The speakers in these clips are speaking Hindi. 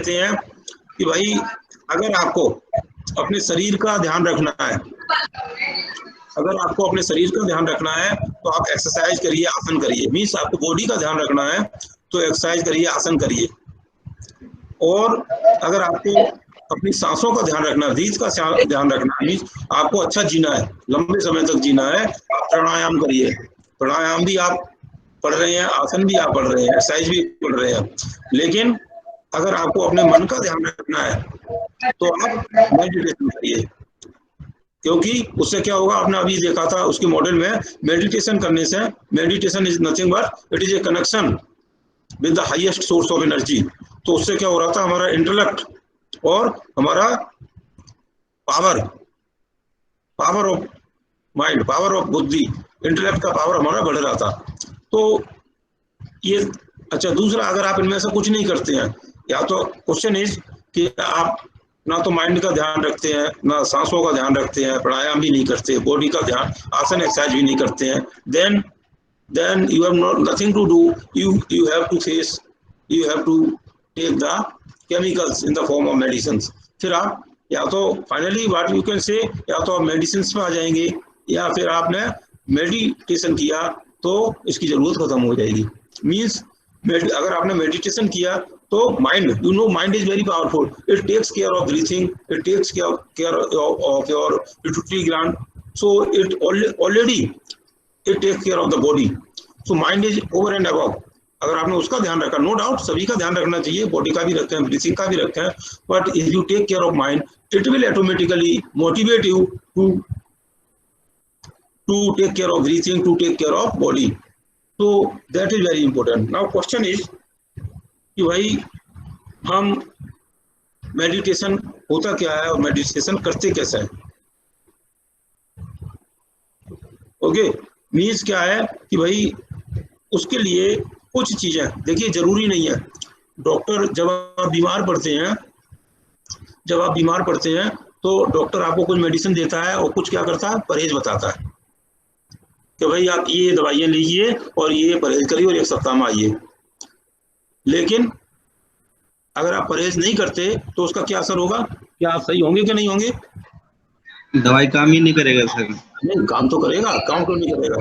कहते हैं कि भाई अगर आपको अपने शरीर का ध्यान रखना है, अगर आपको अपने शरीर का ध्यान रखना है तो आप एक्सरसाइज करिए, आसन करिए। मीन्स आपको बॉडी का ध्यान रखना है तो एक्सरसाइज करिए, आसन करिए। और अगर आपको अपनी सांसों का ध्यान रखना है, ब्रीथ का ध्यान रखना है, मीन्स आपको अच्छा जीना है, लंबे समय तक जीना है, आप प्राणायाम करिए। प्राणायाम भी आप पढ़ रहे हैं, आसन भी आप पढ़ रहे हैं, एक्सरसाइज भी पढ़ रहे हैं। लेकिन अगर आपको अपने मन का ध्यान रखना है तो आप मेडिटेशन करिए, क्योंकि उससे क्या होगा, आपने अभी देखा था उसके मॉडल में, मेडिटेशन करने से, meditation is nothing but it is A connection with the highest source of energy. तो उससे क्या हो रहा था, हमारा इंटेलेक्ट और हमारा power of mind, power of बुद्धि, इंटेलेक्ट का पावर हमारा बढ़ रहा था। तो ये अच्छा। दूसरा, अगर आप इनमें से कुछ नहीं करते हैं, या तो क्वेश्चन इज कि आप ना तो माइंड का ध्यान रखते हैं, ना सांसों का ध्यान रखते हैं, प्राणायाम भी नहीं करते, बॉडी का ध्यान, आसन एक्सरसाइज भी नहीं करते हैं, then you have nothing to do. You have to face, you have to take the chemicals in the form of medicines. फिर आप या तो finally what you can say, या तो आप मेडिसिन में आ जाएंगे, या फिर आपने मेडिटेशन किया तो इसकी जरूरत खत्म हो जाएगी। मीन्स अगर आपने मेडिटेशन किया तो mind, you know, mind is very powerful, it takes care of breathing, it takes care of your pituitary gland, so it already it takes care of the body. So mind is over and above. अगर आपने उसका ध्यान रखा, नो डाउट सभी का ध्यान रखना चाहिए, बॉडी का भी रखें, ब्रीथिंग का भी रखें, but if you take care of mind it will automatically motivate you to take care of breathing, to take care of body. So that is very important. Now question is कि भाई हम मेडिटेशन होता क्या है और मेडिटेशन करते कैसे हैं? ओके, मीन्स क्या है कि भाई उसके लिए कुछ चीजें, देखिए जरूरी नहीं है। डॉक्टर जब आप बीमार पड़ते हैं तो डॉक्टर आपको कुछ मेडिसिन देता है और कुछ क्या करता है, परहेज बताता है कि भाई आप ये दवाइयाँ लीजिए और ये परहेज करिए और 1 सप्ताह में आइए। लेकिन अगर आप परहेज नहीं करते तो उसका क्या असर होगा, क्या आप सही होंगे कि नहीं होंगे? दवाई काम ही नहीं करेगा सर। नहीं, काम तो करेगा, काम क्यों नहीं करेगा?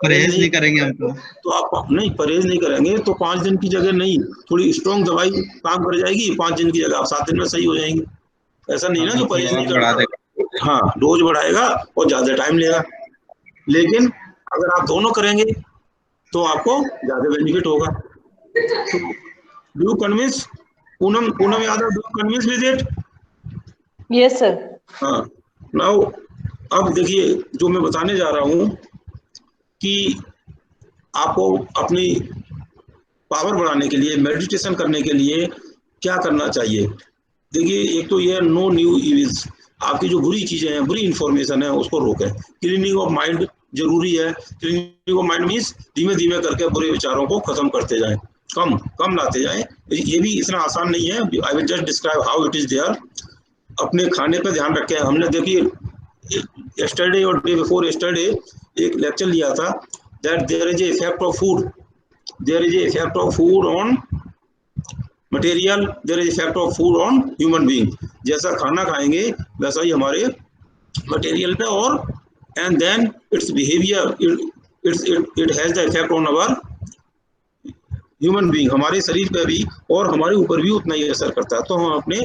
परहेज नहीं करेंगे हम तो आप नहीं परहेज नहीं करेंगे तो 5 दिन की जगह नहीं, थोड़ी स्ट्रॉन्ग दवाई काम कर जाएगी, 5 दिन की जगह आप 7 दिन में सही हो जाएंगे। ऐसा नहीं ना कि परहेज नहीं करेगा, हाँ डोज बढ़ाएगा और ज्यादा टाइम लेगा। लेकिन अगर आप दोनों करेंगे तो आपको ज्यादा बेनिफिट होगा। Do you convince Poonam Yadav, do you convince with it? Yes sir. हाँ, नाउ अब देखिए जो मैं बताने जा रहा हूँ कि आपको अपनी पावर बढ़ाने के लिए, मेडिटेशन करने के लिए क्या करना चाहिए। देखिए एक तो ये नो न्यू इविल्स, आपकी जो बुरी चीजें हैं, बुरी इंफॉर्मेशन है उसको रोकें। क्लीनिंग ऑफ माइंड जरूरी है। क्लीनिंग ऑफ माइंड मीन्स धीमे धीमे करके बुरे विचारों को खत्म करते जाएं, कम लाते जाएं। ये भी इतना आसान नहीं है। I will just describe how it is there. अपने खाने पे ध्यान रखें। हमने देखिए यस्टरडे और डे बिफोर यस्टरडे एक लेक्चर लिया था that there is a effect of food, there is a effect of food on material, there is effect of food on human being. जैसा खाना खाएंगे वैसा ही हमारे मटेरियल पे, और and then it's behaviour, it has the effect on our human being, हमारे शरीर पे भी और हमारे ऊपर भी उतना ही असर करता है। तो हम अपने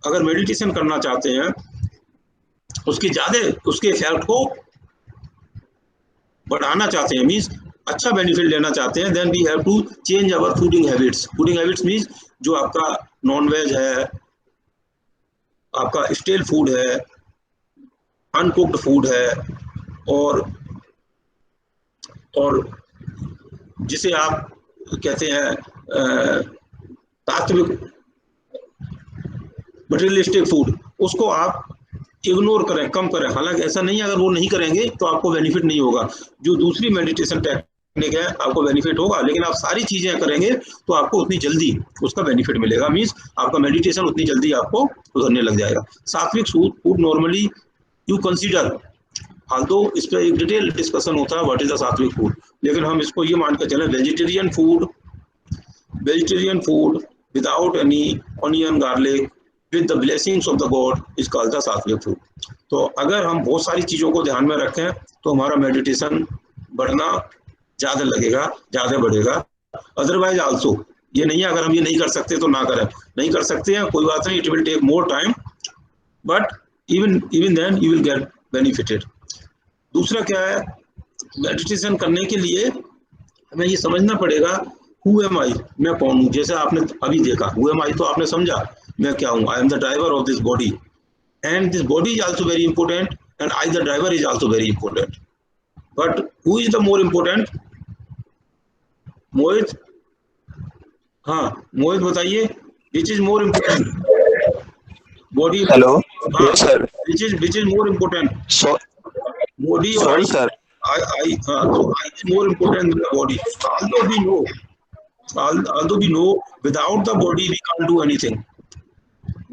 अगर मेडिटेशन करना चाहते हैं, उसके इफेक्ट को बढ़ाना चाहते हैं, मीन्स अच्छा बेनिफिट लेना चाहते हैं, then we have to change our fooding habits. Fooding habits means जो आपका नॉन वेज है, आपका स्टेल फूड है, अनकुक्ड फूड है, और जिसे आप कहते हैं तात्विक मटेरियलिस्टिक फूड, उसको आप इग्नोर करें, कम करें। हालांकि ऐसा नहीं है, अगर वो नहीं करेंगे तो आपको बेनिफिट नहीं होगा। जो दूसरी मेडिटेशन टेक्निक है आपको बेनिफिट होगा, लेकिन आप सारी चीजें करेंगे तो आपको उतनी जल्दी उसका बेनिफिट मिलेगा, मीन्स आपका मेडिटेशन उतनी जल्दी आपको सुधरने लग जाएगा। सात्विक फूड नॉर्मली यू कंसीडर, फालतू इस पर एक डिटेल डिस्कशन होता है व्हाट इज द सात्विक फूड, लेकिन हम इसको ये मान कर चलें vegetarian food without any onion garlic with the blessings of the god is called the सात्विक फूड। तो अगर हम बहुत सारी चीज़ों को ध्यान में रखें तो हमारा मेडिटेशन बढ़ना ज़्यादा लगेगा, ज़्यादा बढ़ेगा। अदरवाइज आल्सो ये नहीं है अगर हम ये नहीं कर सकते तो ना करें, नहीं कर सकते हैं कोई बात नहीं, it will take more time but even then you will get benefited. दूसरा क्या है, मेडिटेशन करने के लिए हमें ये समझना पड़ेगा हु एम आई, मैं कौन हूँ। जैसे आपने अभी देखा हु एम आई तो आपने समझा मैं क्या हूँ, I am the driver of this body and this body is also very important and I the driver is also very important, but who is the more important? Mohit, हाँ मोहित बताइए, which is more important body? Hello, yes sir, which is more important body और sorry sir, so I is more important than the body. Although we know without the body we can't do anything,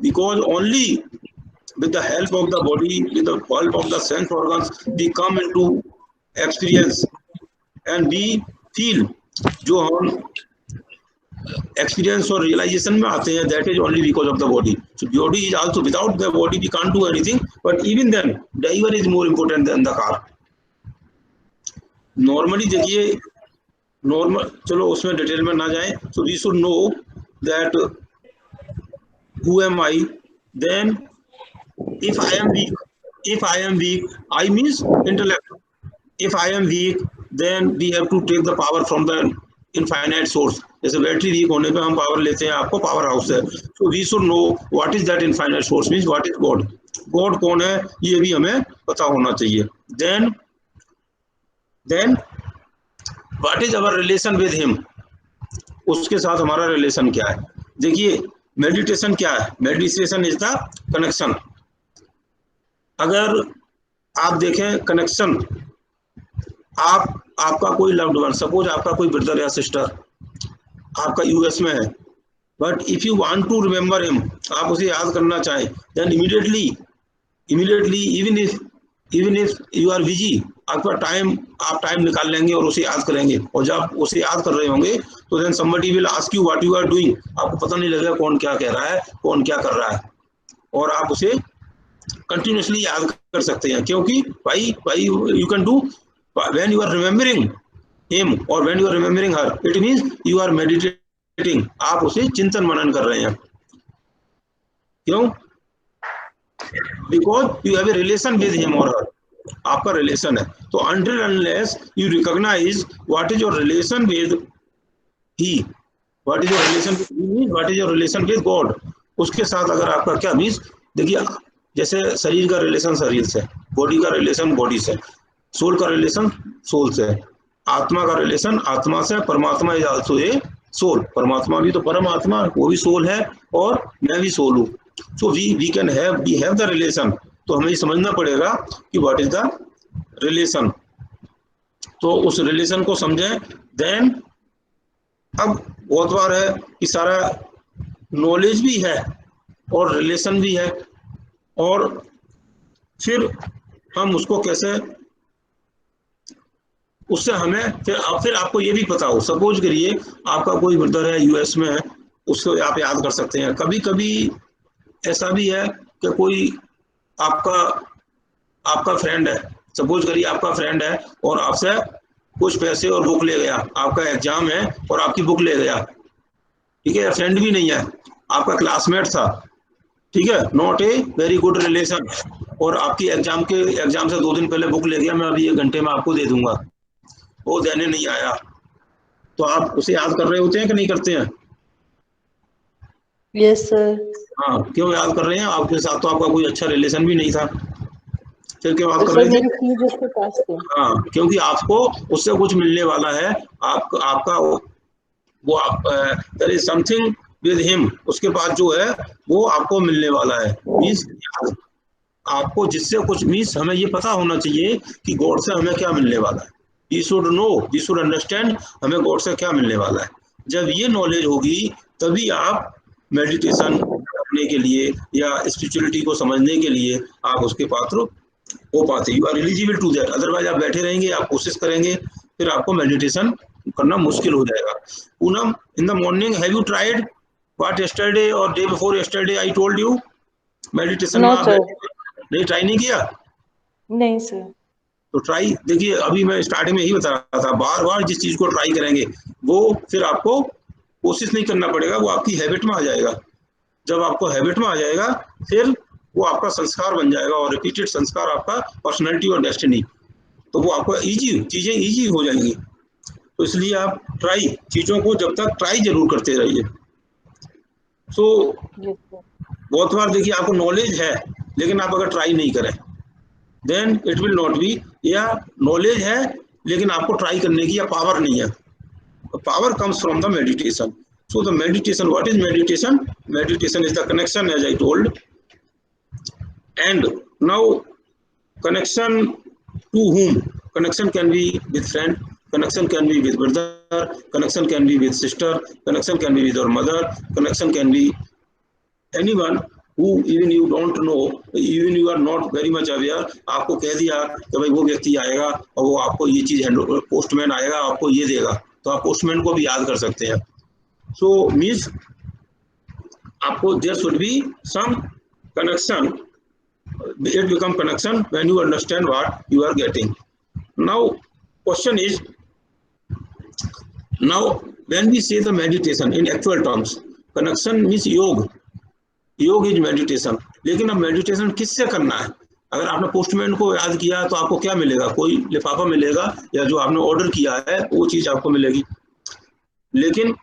because only with the help of the body, with the help of the sense organs we come into experience and we feel जो हम एक्सपीरियंस और रियलाइजेशन में आते हैं, that is only because of the body. So body is also, without the body we can't do anything, but even then driver is more important than the car. Normally देखिए, नॉर्मल, चलो उसमें डिटेल में ना जाएं, so we should know that who am I, then if I am weak I means intellect, if I am weak then we have to take the power from the infinite source. जैसे बैटरी वीक होने पे हम पावर लेते हैं, आपको पावर हाउस है, so we should know what is that infinite source, means what is God, God कौन है ये भी हमें पता होना चाहिए। Then what is our relation with him, उसके साथ हमारा रिलेशन क्या है। देखिए मेडिटेशन क्या है, मेडिटेशन इज द कनेक्शन। अगर आप देखें कनेक्शन, आपका कोई लव्ड वन, सपोज आपका कोई ब्रदर या सिस्टर आपका यूएस में है, but if you want to remember him, आप उसे याद करना चाहें, then immediately even if you are busy, आपका आप टाइम निकाल लेंगे और उसे याद करेंगे, और जब उसे याद कर रहे होंगे तो then somebody will ask you what you are doing, आपको पता नहीं लगेगा कौन क्या कह रहा है, कौन क्या कर रहा है, और आप उसे कंटिन्यूसली याद कर सकते हैं। क्योंकि भाई you can do when you are remembering him or when you are remembering her, it means you are meditating, आप उसे चिंतन मनन कर रहे हैं। क्यों? Because you have a relation with him or her, आपका रिलेशन है। तो until unless you recognize what is your relation with he, what is your relation with he means what is your relation with God, उसके साथ अगर आपका क्या मीन्स, देखिए जैसे शरीर का रिलेशन शरीर से, बॉडी का रिलेशन बॉडी से, सोल का रिलेशन सोल से, आत्मा का रिलेशन आत्मा से, परमात्मा इज आल्सो ए सोल, परमात्मा भी तो परमात्मा, वो भी सोल है और मैं भी सोल हूँ। So we have the relation. तो हमें ये समझना पड़ेगा कि व्हाट इज द रिलेशन, तो उस रिलेशन को समझें। देन अब बहुत बार है कि सारा नॉलेज भी है और रिलेशन भी है, और फिर हम उसको कैसे, उससे हमें फिर आपको ये भी पता हो, सपोज करिए आपका कोई ब्रदर है यूएस में है, उसको आप याद कर सकते हैं। कभी कभी ऐसा भी है कि कोई आपका फ्रेंड है, सपोज करिए आपका फ्रेंड है और आपसे कुछ पैसे और बुक ले गया, आपका एग्जाम है और आपकी बुक ले गया, ठीक है, फ्रेंड भी नहीं है, आपका क्लासमेट था, ठीक है, not a very good relation, और आपकी एग्जाम से 2 दिन पहले बुक ले गया, मैं अभी 1 घंटे में आपको दे दूंगा, वो देने नहीं आया, तो आप उसे याद कर रहे होते हैं कि नहीं करते हैं? Yes sir. हाँ, क्यों याद कर रहे हैं? आपके साथ तो आपका कोई अच्छा रिलेशन भी नहीं था, फिर क्यों याद कर रहे थे? हाँ, क्योंकि आपको उससे कुछ मिलने वाला है, आपका वो there is something with him, उसके पास जो है वो आपको मिलने वाला है। मीन्स आपको जिससे कुछ, मीन्स हमें ये पता होना चाहिए कि गॉड से हमें क्या मिलने वाला है। We should know, we should understand हमें गॉड से क्या मिलने वाला है। जब ये नॉलेज होगी तभी आप मेडिटेशन करने के लिए या स्पिरिचुअलिटी को समझने के लिए आप उसके पात्र हो पाते, you are eligible to that. Otherwise आप बैठे रहेंगे, आप कोशिश करेंगे, फिर आपको मेडिटेशन करना मुश्किल हो जाएगा। Poonam, in the morning have you tried what yesterday और day before yesterday I told you meditation no में सर, नहीं ट्राई नहीं किया? नहीं सर। तो ट्राई देखिए, अभी मैं स्टार्टिंग में यही बता रहा था, बार बार जिस चीज को ट्राई करेंगे वो फिर आपको कोशिश नहीं करना पड़ेगा, वो आपकी हैबिट में आ जाएगा। जब आपको हैबिट में आ जाएगा फिर वो आपका संस्कार बन जाएगा, और रिपीटेड संस्कार आपका पर्सनैलिटी और डेस्टिनी, तो वो आपको चीजें ईजी हो जाएंगी। तो इसलिए आप ट्राई चीजों को जब तक ट्राई जरूर करते रहिए। So yes sir. बहुत बार देखिए आपको नॉलेज है लेकिन आप अगर ट्राई नहीं करें then it will not be, या नॉलेज है लेकिन आपको ट्राई करने की या पावर नहीं है। Power comes from the meditation. So the meditation, what is meditation? Meditation is the connection, as I told. And now connection to whom? Connection can be with friend, connection can be with brother, connection can be with sister, connection can be with your mother, connection can be anyone who even you don't know, even you are not very much aware. आपको कह दिया कि भाई वो व्यक्ति आएगा और वो आपको ये चीज पोस्टमैन आएगा आपको ये देगा, तो आप पोस्टमैन को भी याद कर सकते हैं। So means आपको there should be some connection. It become connection when you understand what you are getting. Now question is, now when we say the meditation in actual terms, connection means योग इज मेडिटेशन। लेकिन अब मेडिटेशन किससे करना है? अगर आपने पोस्टमैन को याद किया तो आपको क्या मिलेगा? कोई लिफाफा मिलेगा या जो आपने ऑर्डर किया है वो चीज आपको मिलेगी। लेकिन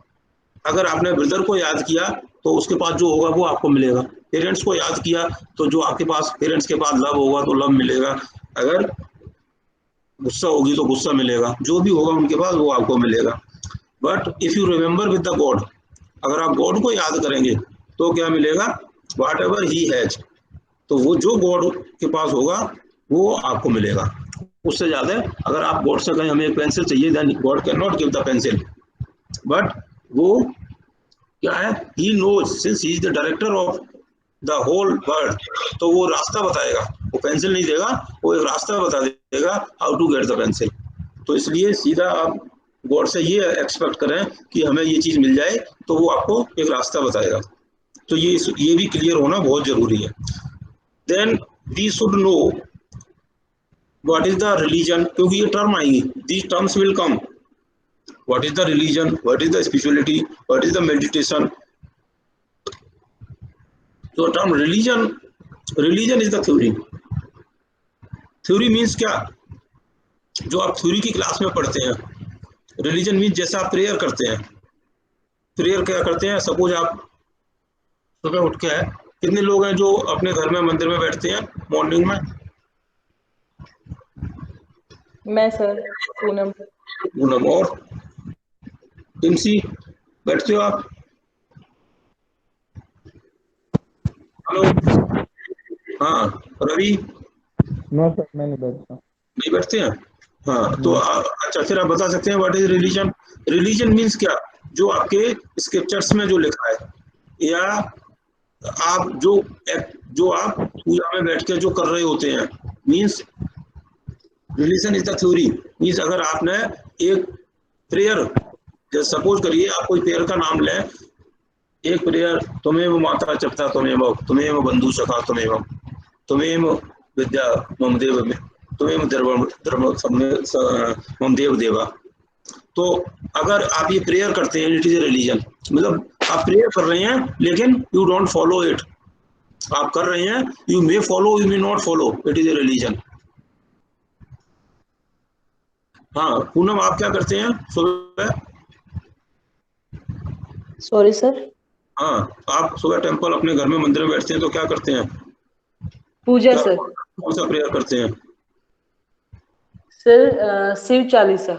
अगर आपने ब्रदर को याद किया तो उसके पास जो होगा वो आपको मिलेगा। पेरेंट्स को याद किया तो जो आपके पास पेरेंट्स के पास लव होगा तो लव मिलेगा। अगर गुस्सा होगी तो गुस्सा मिलेगा। जो भी होगा उनके पास वो आपको मिलेगा। But if you remember with the God, अगर आप गॉड को याद करेंगे तो क्या मिलेगा? वॉट एवर ही हैज, तो वो जो गॉड के पास होगा वो आपको मिलेगा। उससे ज्यादा अगर आप गॉड से कहें हमें एक पेंसिल चाहिए, then God can not give the pencil, but वो क्या है? He knows since he is the director of the whole world, तो वो रास्ता बताएगा। वो पेंसिल नहीं देगा, वो एक रास्ता बता देगा how to get the pencil. तो इसलिए सीधा आप गॉड से ये एक्सपेक्ट करें कि हमें ये चीज मिल जाए, तो वो आपको एक रास्ता बताएगा। तो ये भी क्लियर होना बहुत जरूरी है। Then we should know what is the religion, क्योंकि ये टर्म आएंगी, these terms will come. What is the religion, what is the spirituality, what is the meditation. तो term religion is the theory. Theory means क्या? जो आप थ्योरी की क्लास में पढ़ते हैं। रिलीजन मीन्स जैसा आप प्रेयर करते हैं। प्रेयर क्या करते हैं? सपोज आप सुबह उठ के है, कितने लोग हैं जो अपने घर में मंदिर में बैठते हैं मॉर्निंग में? मैं सर, पूनम। पूनम और टिमसी, बैठते हो आप? हेलो, हाँ रवि? नो सर, मैं नहीं बैठता। नहीं बैठते हैं? हाँ तो अच्छा, फिर आप बता सकते हैं what is religion? Religion means क्या? जो आपके स्क्रिप्चर्स में जो लिखा है, या आप जो आप पूजा में बैठ के जो कर रहे होते हैं, means religion is the theory. Means अगर आपने एक प्रेयर, जैसे सपोज करिए आप कोई प्रेयर का नाम लें, एक प्रेयर त्वमेव माता चपता त्वमेव बंधु सखा त्वमेव विद्या मम देव त्वमेव मम देव देवा। तो अगर आप ये प्रेयर करते हैं, इट इज ए रिलीजन। मतलब आप प्रेयर कर रहे हैं लेकिन यू डोंट फॉलो इट। आप कर रहे हैं, you may follow, you may not follow, it is A religion. हाँ पूनम, आप क्या करते हैं सुबह? Sorry sir. हाँ, आप सुबह टेम्पल अपने घर में मंदिर में बैठते हैं तो क्या करते हैं? पूजा सर। कौन सा प्रेयर करते हैं? सर शिव चालीसा।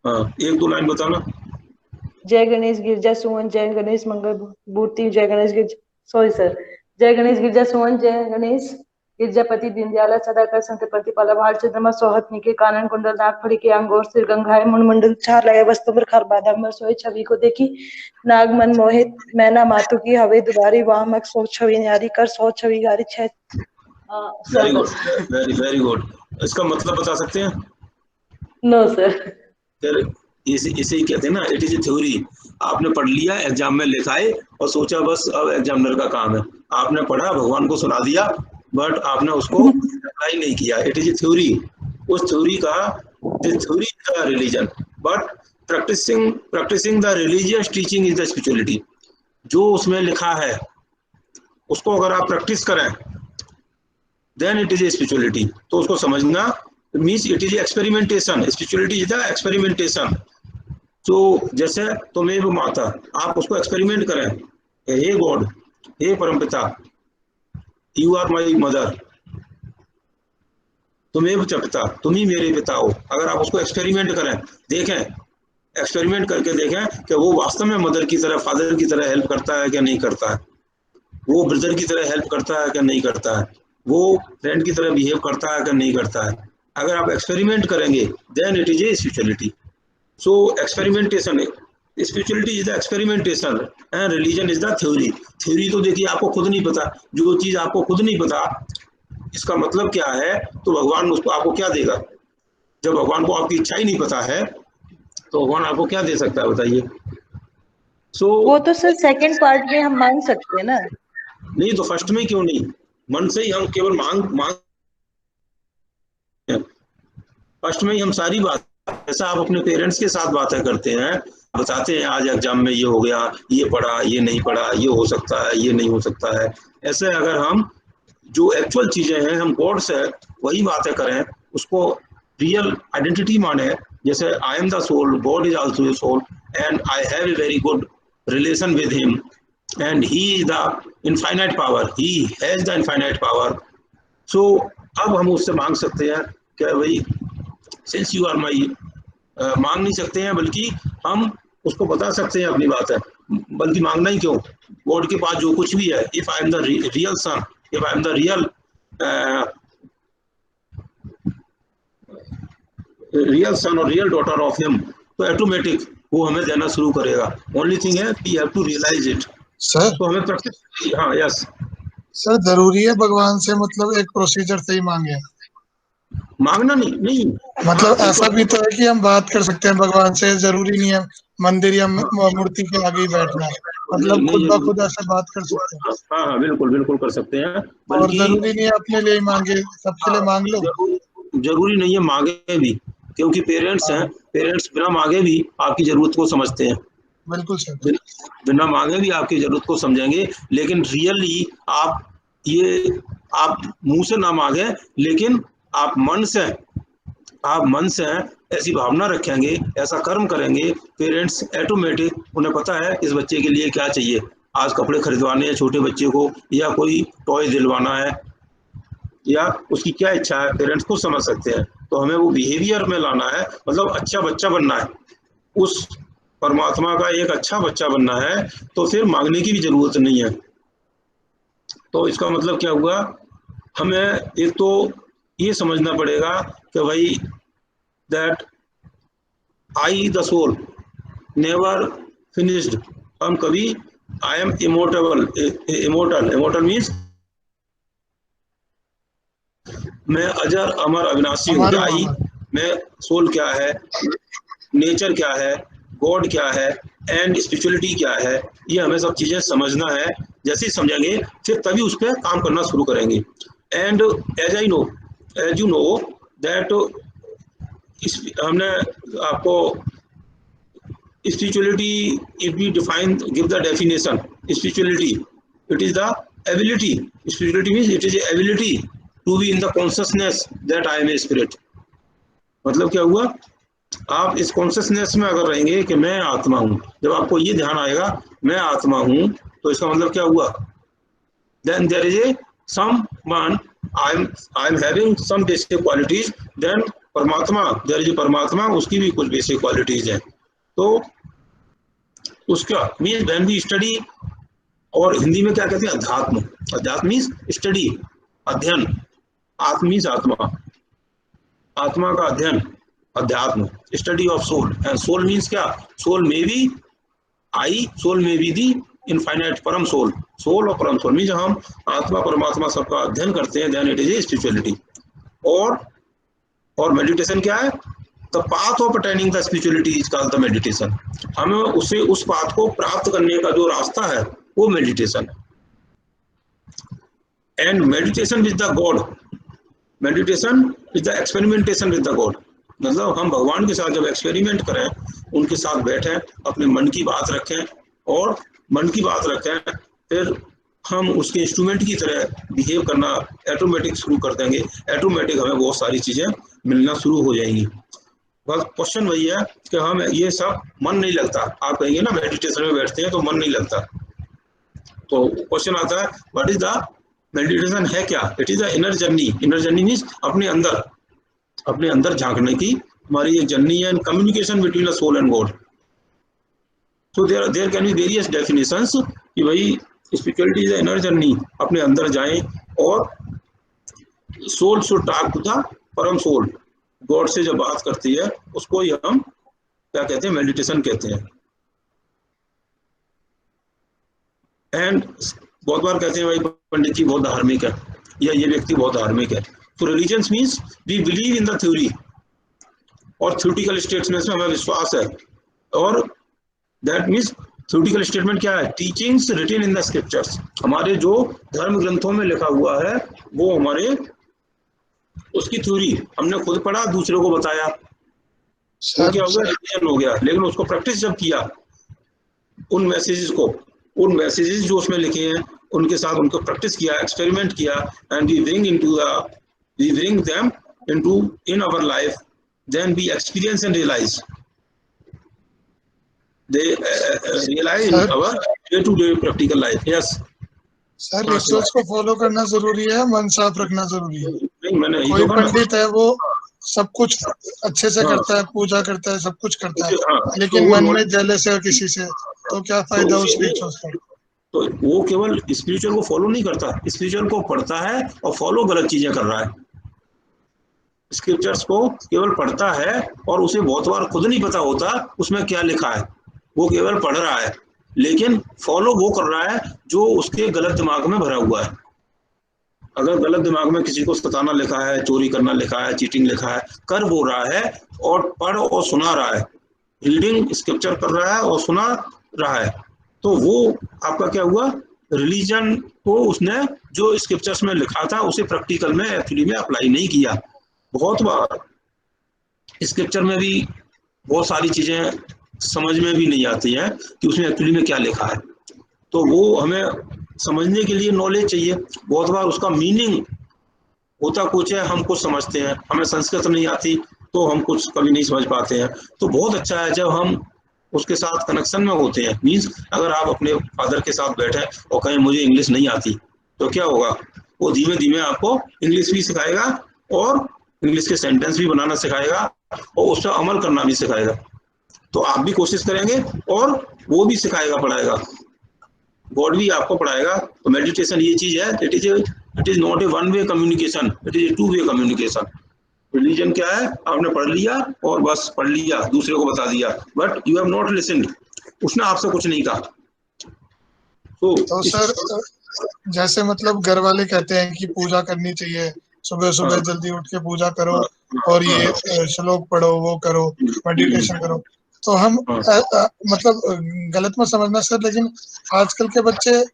हाँ, एक दो लाइन बताना। जय गणेश गिरजा सुमन, जय गणेश मंगल मूर्ति, जय गणेश गिरजा, सॉरी सर, जय गणेश गिरजा सुमन, जय गणेश गिरजापति दीनदयाला सदाकर संत प्रतिपाला भाल चंद्रमा सोहत निके कानन कुंडल नाग फड़ी के अंगोर सिर गंगाए मुंडमंडल छार लगे वस्तुबर खर बादाम सोई छवि को देखी नाग मन मोहित मैना मातु की हवे दुबारी वहां मक सो छवि न्यारी कर सो छवि गारी छह। Very good, very very good. इसका मतलब बता सकते हैं? No sir. इसे ही कहते हैं ना, इट इज ए थ्योरी। आपने पढ़ लिया, एग्जाम में लिखाए और सोचा बस अब एग्जामिनर का काम है। आपने पढ़ा, भगवान को सुना दिया, बट आपने उसको अप्लाई नहीं किया। It is a theory. उस थ्योरी का, द थ्योरी का religion, but practicing the religious teaching is the spirituality. जो उसमें लिखा है उसको अगर आप प्रैक्टिस करें, then it is a spirituality. तो उसको समझना means it is experimentation. Spirituality is the experimentation. तो जैसे तुमेव माता, आप उसको एक्सपेरिमेंट करें, हे गॉड, हे परमपिता, यू आर माई मदर, तुमेव च पिता, तुम ही मेरे पिता हो। अगर आप उसको एक्सपेरिमेंट करें, देखें, एक्सपेरिमेंट करके देखें कि वो वास्तव में मदर की तरह, फादर की तरह हेल्प करता है क्या नहीं करता है, वो ब्रदर की तरह हेल्प करता है क्या नहीं करता है, वो फ्रेंड की तरह बिहेव करता है क्या नहीं करता है। अगर आप एक्सपेरिमेंट करेंगे, then it is a spirituality. So experimentation, spirituality is the experimentation and religion is the theory. Theory तो देखिए आपको खुद नहीं पता, जो चीज आपको खुद नहीं पता इसका मतलब क्या है, तो भगवान उसको आपको क्या देगा। जब भगवान को आपकी इच्छा ही नहीं पता है तो भगवान आपको क्या दे सकता है बताइए। वो तो सर सेकंड पार्ट में हम मांग सकते हैं ना। नहीं तो फर्स्ट में क्यों नहीं, मन से ही हम केवल मांग फर्स्ट में ही हम सारी बात, जैसा आप अपने पेरेंट्स के साथ बातें करते हैं, बताते हैं आज एग्जाम में ये हो गया, ये पढ़ा, ये नहीं पढ़ा, ये हो सकता है, ये नहीं हो सकता है। ऐसे अगर हम जो एक्चुअल चीजें हैं हम गॉड से वही बातें करें, उसको रियल आइडेंटिटी माने, जैसे I am the soul, God is also a soul and I have a very good relation with him and he is the infinite power, he has the infinite power. So अब हम उससे मांग सकते हैं कि भाई सिंस यू आर माई, मांग नहीं सकते हैं बल्कि हम उसको बता सकते हैं अपनी बात है, बल्कि मांगना ही क्यों, गॉड के पास जो कुछ भी है, if I am the real son, if I am the real son और रियल डॉटर ऑफ हिम, तो ऑटोमेटिक वो हमें देना शुरू करेगा। ओनली थिंग है we have to realise it. Sir तो हमें प्रैक्टिस, हाँ यस सर जरूरी है भगवान से मतलब एक प्रोसीजर से ही मांगे, मांगना नहीं मतलब ऐसा भी तो है कि हम बात कर सकते हैं भगवान से, जरूरी नहीं है मंदिर या मूर्ति के आगे ही बैठना है, मतलब खुद ब खुद ऐसे बात कर सकते हैं। हाँ हाँ बिल्कुल बिल्कुल कर सकते हैं, और जरूरी नहीं है अपने लिए ही मांगे, सबके लिए मांग लो। जरूरी नहीं है मांगे भी, क्योंकि पेरेंट्स हैं, पेरेंट्स बिना मांगे भी आपकी जरूरत को समझते हैं। बिल्कुल सर, बिना मांगे भी आपकी जरूरत को समझेंगे, लेकिन रियली आप मुंह से ना मांगे, लेकिन आप मन से ऐसी भावना रखेंगे, ऐसा कर्म करेंगे, पेरेंट्स ऑटोमेटिक, उन्हें पता है इस बच्चे के लिए क्या चाहिए, आज कपड़े खरीदवाने हैं छोटे बच्चे को, या कोई टॉय दिलवाना है, या उसकी क्या इच्छा है, पेरेंट्स खुद समझ सकते हैं। तो हमें वो बिहेवियर में लाना है, मतलब अच्छा बच्चा बनना है, उस परमात्मा का एक अच्छा बच्चा बनना है, तो फिर मांगने की भी जरूरत नहीं है। तो इसका मतलब क्या हुआ, हमें एक तो ये समझना पड़ेगा कि भाई that I the soul never finished, हम कभी, आई एम इमोर्टल मीन्स मैं अजर अमर अविनाशी हूँ। आई मैं सोल क्या है, नेचर क्या है, गॉड क्या है एंड स्पिरिचुअलिटी क्या है, ये हमें सब चीजें समझना है। जैसे ही समझेंगे फिर तभी उस पर काम करना शुरू करेंगे। And as you know that हमने आपको spirituality, if we define, give the definition, spirituality it is the ability, spirituality means it is ability to be in the consciousness that I am a spirit. मतलब क्या हुआ, आप इस कॉन्शियसनेस में अगर रहेंगे कि मैं आत्मा हूं, जब आपको ये ध्यान आएगा मैं आत्मा हूं, तो इसका मतलब क्या हुआ, then there is a someone, I am having some basic qualities, then परमात्मा, देयर इज ए परमात्मा, उसकी भी कुछ बेसिक क्वालिटीज हैं। तो उसका मीन्स व्हेन वी स्टडी, और हिंदी में क्या कहते हैं, अध्यात्म, अध्यात्म मीन्स स्टडी, अध्ययन, आत्मा मीन्स आत्मा, आत्मा का अध्ययन, अध्यात्म, study of soul, and soul means क्या, सोल में भी आई, सोल में भी दी इनफाइनाइट परम सोल, सोल और परम सोल मीन्स हम आत्मा परमात्मा सबका अध्ययन करते हैं, then it is a spirituality. और मेडिटेशन क्या है, the path of attaining the spirituality is called the meditation. हमें उसे उस पाथ को प्राप्त करने का जो रास्ता है वो मेडिटेशन है। And meditation with the God, meditation is the experimentation with the God. मतलब हम भगवान के साथ जब एक्सपेरिमेंट करें, उनके साथ बैठें, अपने मन की बात रखें और मन की बात रखें, फिर हम उसके इंस्ट्रूमेंट की तरह बिहेव करना ऑटोमेटिक शुरू कर देंगे। ऑटोमेटिक हमें बहुत सारी चीजें मिलना शुरू हो जाएंगी। बस क्वेश्चन वही है कि हम ये सब मन नहीं लगता। आप कहेंगे ना मेडिटेशन में बैठते हैं तो मन नहीं लगता, तो क्वेश्चन आता है व्हाट इज द मेडिटेशन है क्या? It is the inner journey. Inner journey means अपने अंदर झांकने की हमारी एक जर्नी है, communication between the soul and God. So there can be various definitions कि भाई spirituality is the inner journey, अपने अंदर जाएं और soul should talk to the परम सोल। गॉड से जब बात करती है उसको ही हम क्या कहते हैं? मेडिटेशन कहते हैं। एंड बहुत बार कहते हैं भाई पंडित जी बहुत धार्मिक है या ये व्यक्ति बहुत धार्मिक है। तो religions means we believe in the theory, और थ्योरेटिकल स्टेटमेंट्स में हमें विश्वास है। और दैट मीन्स थ्योरेटिकल स्टेटमेंट क्या है? Teachings written in the scriptures. हमारे जो धर्म ग्रंथों में लिखा हुआ है वो हमारे उसकी थ्योरी हमने खुद पढ़ा, दूसरों को बताया, तो क्या हो गया? रिलीजन हो गया। लेकिन उसको प्रैक्टिस जब किया, उन मैसेजेस जो उसमें लिखे हैं उनके साथ उनको प्रैक्टिस किया, एक्सपेरिमेंट किया, and we bring them into in our life, then we experience and realize in our day to day practical life. Yes sir, rituals को फॉलो करना जरूरी है, मन साफ रखना जरूरी है। नहीं, मैंने कोई पंडित है वो सब कुछ अच्छे से करता है, पूजा करता है, सब कुछ करता है, लेकिन मन में जेलस है किसी से, तो क्या फायदा उस रिचुअल्स का? तो वो केवल स्पिरिचुअल को फॉलो नहीं करता, स्पिरिचुअल को पढ़ता है और फॉलो गलत चीजें कर रहा है। स्क्रिप्चर्स को केवल पढ़ता है और उसे बहुत बार खुद नहीं पता होता उसमें क्या लिखा है, वो केवल पढ़ रहा है, लेकिन फॉलो वो कर रहा है जो उसके गलत दिमाग में भरा हुआ है। अगर गलत दिमाग में किसी को सताना लिखा है, चोरी करना लिखा है, चीटिंग लिखा है, कर वो रहा है और पढ़ और सुना रहा है, रीडिंग स्क्रिप्चर कर रहा है और सुना रहा है, तो वो आपका क्या हुआ? रिलीजन को उसने जो स्क्रिप्चर्स में लिखा था उसे प्रैक्टिकल में एक्चुअली में अप्लाई नहीं किया। बहुत बार स्क्रिप्चर में भी बहुत सारी चीजें समझ में भी नहीं आती हैं कि उसमें एक्चुअली में क्या लिखा है, तो वो हमें समझने के लिए नॉलेज चाहिए। बहुत बार उसका मीनिंग होता कुछ है, हम कुछ समझते हैं, हमें संस्कृत नहीं आती तो हम कुछ कभी नहीं समझ पाते हैं। तो बहुत अच्छा है जब हम उसके साथ कनेक्शन में होते हैं। मीन्स अगर आप अपने फादर के साथ बैठे और कहें मुझे इंग्लिश नहीं आती, तो क्या होगा? वो धीमे धीमे आपको इंग्लिश भी सिखाएगा और इंग्लिश के सेंटेंस भी बनाना सिखाएगा और उस पर अमल करना भी सिखाएगा। तो आप भी कोशिश करेंगे और वो भी सिखाएगा, पढ़ाएगा, गॉड भी आपको पढ़ाएगा। तो मेडिटेशन ये चीज है, it is not a one way communication, it is A two way communication. Religion क्या है? आपने पढ़ लिया और बस पढ़ लिया, दूसरे को बता दिया, but you have not listened, उसने आपसे कुछ नहीं कहा। तो सर, जैसे मतलब घर वाले कहते हैं कि पूजा करनी चाहिए, सुबह सुबह जल्दी उठ के पूजा करो और ये श्लोक पढ़ो, वो करो, मेडिटेशन करो, तो हम मतलब गलत मत समझना सर, लेकिन आजकल के बच्चे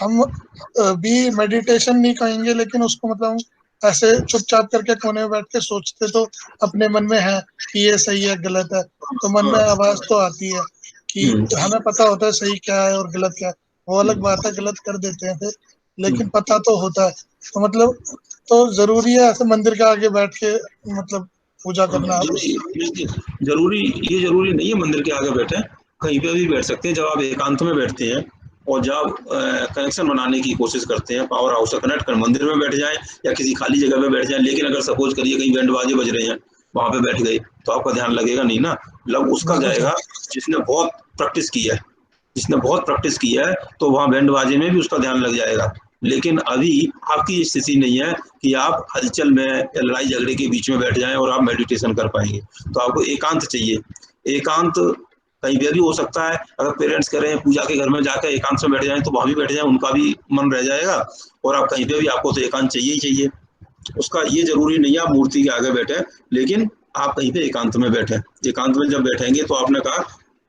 हम भी मेडिटेशन नहीं कहेंगे, लेकिन उसको मतलब ऐसे चुपचाप करके कोने में बैठ के सोचते तो अपने मन में है कि ये सही है गलत है, तो मन में आवाज तो आती है कि हमें पता होता है सही क्या है और गलत क्या है, वो अलग बात है, गलत कर देते हैं फिर, लेकिन पता तो होता है। तो मतलब तो जरूरी है ऐसे मंदिर के आगे बैठ के मतलब पूजा करना? जरूरी नहीं है मंदिर के आगे बैठे, कहीं पे भी बैठ सकते हैं। जब आप एकांत में बैठते हैं और जब कनेक्शन बनाने की कोशिश करते हैं, पावर हाउस से कनेक्ट कर मंदिर में बैठ जाएं या किसी खाली जगह पे बैठ जाएं, लेकिन अगर सपोज करिए कहीं बैंड बाजे बज रहे हैं, वहां पे बैठ गए, तो आपका ध्यान लगेगा नहीं ना, लग उसका जाएगा जिसने बहुत प्रैक्टिस की है। जिसने बहुत प्रैक्टिस की है तो वहाँ बैंड बाजे में भी उसका ध्यान लग जाएगा। लेकिन अभी आपकी स्थिति नहीं है कि आप हलचल में या लड़ाई झगड़े के बीच में बैठ जाएं और आप मेडिटेशन कर पाएंगे। तो आपको एकांत चाहिए। एकांत कहीं भी हो सकता है, अगर पेरेंट्स कह रहे हैं पूजा के घर में जाकर एकांत में बैठ जाएं तो वहाँ भी बैठ जाएं, उनका भी मन रह जाएगा, और आप कहीं पे भी आपको तो एकांत चाहिए ही चाहिए। उसका ये जरूरी नहीं है आप मूर्ति के आगे बैठे, लेकिन आप कहीं पे एकांत में बैठे, एकांत में जब बैठेंगे तो आपने कहा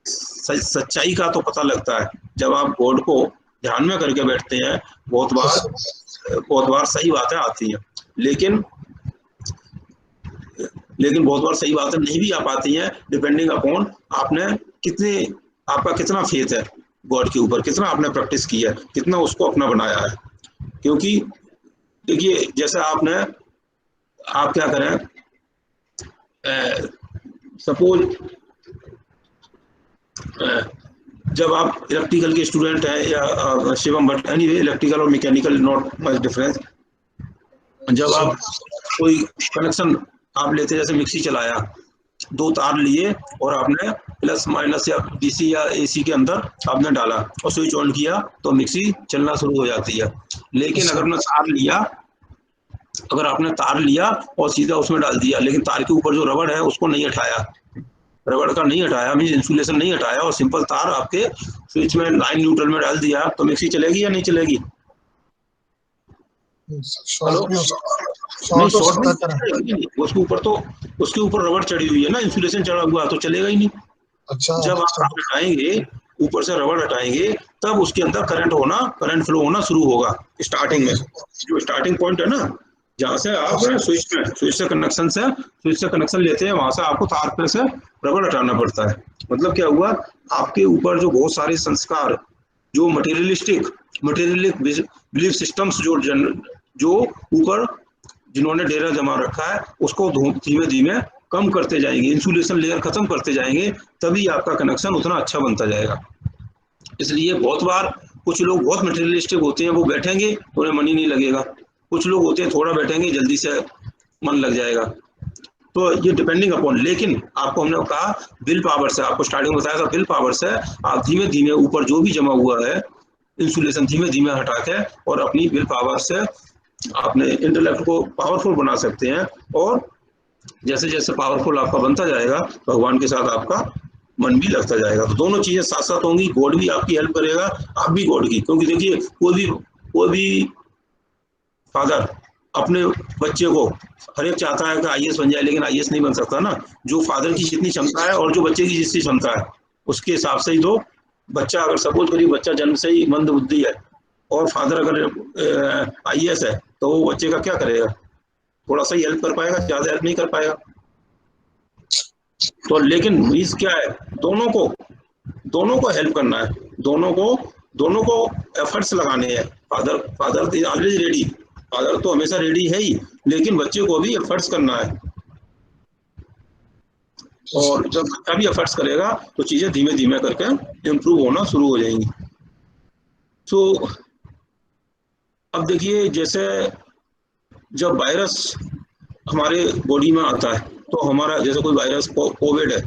सच्चाई का तो पता लगता है जब आप गॉड को ध्यान में करके बैठते हैं। बहुत बार सही बातें आती हैं, लेकिन बहुत बार सही बातें नहीं भी आ पाती हैं, डिपेंडिंग अपॉन आपका कितना फेथ है गॉड के ऊपर, कितना आपने प्रैक्टिस की है, कितना उसको अपना बनाया है। क्योंकि देखिए जैसे आप क्या करें, सपोज जब आप इलेक्ट्रिकल के स्टूडेंट हैं या शिवम भट्ट, एनीवे इलेक्ट्रिकल और मैकेनिकल नॉट मच डिफरेंस। जब आप कोई कनेक्शन आप लेते, जैसे मिक्सी चलाया, 2 तार लिए और आपने प्लस माइनस या डीसी या एसी के अंदर आपने डाला और स्विच ऑन किया तो मिक्सी चलना शुरू हो जाती है। लेकिन अगर आपने तार लिया और सीधा उसमें डाल दिया, लेकिन तार के ऊपर जो रबड़ है उसको नहीं हटाया, रबड़ का नहीं हटाया, मीन इंसुलेशन नहीं हटाया, और सिंपल तार आपके स्विच में लाइन न्यूट्रल में डाल दिया, तो मिक्सी चलेगी या नहीं चलेगी? उसके ऊपर रबड़ चढ़ी हुई है ना, इंसुलेशन चढ़ा हुआ, तो चलेगा ही नहीं। अच्छा, जब आप हटाएंगे, ऊपर से रबड़ हटाएंगे, तब उसके अंदर करंट फ्लो होना शुरू होगा। स्टार्टिंग में जो स्टार्टिंग पॉइंट है ना, जहाँ से आप स्विच से कनेक्शन लेते हैं, वहां से आपको तार पे से रबड़ हटाना पड़ता है। मतलब क्या हुआ, आपके ऊपर जो बहुत सारे संस्कार, जो मटेरियलिस्टिक बिलीफ सिस्टम्स जो ऊपर जिन्होंने डेरा जमा रखा है, उसको धीमे धीमे कम करते जाएंगे, इंसुलेशन लेयर खत्म करते जाएंगे, तभी आपका कनेक्शन उतना अच्छा बनता जाएगा। इसलिए बहुत बार कुछ लोग बहुत मटेरियलिस्टिक होते हैं, वो बैठेंगे तो उन्हें मन ही नहीं लगेगा। कुछ लोग होते हैं थोड़ा बैठेंगे जल्दी से मन लग जाएगा। तो ये डिपेंडिंग अपॉन, लेकिन आपको हमने कहा विल पावर से, आपको स्टार्टिंग में बताया था, विल पावर से आप धीमे धीमे ऊपर जो भी जमा हुआ है इंसुलेशन धीमे धीमे हटा के और अपनी विल पावर से अपने इंटेलेक्ट को पावरफुल बना सकते हैं। और जैसे जैसे पावरफुल आपका बनता जाएगा, भगवान के साथ आपका मन भी लगता जाएगा। तो दोनों चीजें साथ साथ होंगी, गॉड भी आपकी हेल्प करेगा, आप भी गॉड की। क्योंकि देखिए कोई भी फादर अपने बच्चे को हर एक चाहता है कि आईएएस बन जाए, लेकिन आईएएस नहीं बन सकता ना। जो फादर की जितनी क्षमता है और जो बच्चे की जितनी क्षमता है, उसके हिसाब से ही तो बच्चा, अगर सपोज करिए बच्चा जन्म से ही मंद बुद्धि है और फादर अगर आईएएस है, तो वो बच्चे का क्या करेगा? थोड़ा सा ही हेल्प कर पाएगा, ज्यादा हेल्प नहीं कर पाएगा। तो लेकिन मीन्स क्या है, दोनों को हेल्प करना है, दोनों को एफर्ट्स लगाने हैं। Father is always ready, father तो हमेशा रेडी है ही, लेकिन बच्चे को भी एफर्ट्स करना है। और जब बच्चा भी एफर्ट्स करेगा तो चीजें धीमे धीमे करके इम्प्रूव होना शुरू हो जाएंगी। तो अब देखिए, जैसे जब वायरस हमारे बॉडी में आता है, तो हमारा जैसे कोई वायरस कोविड है,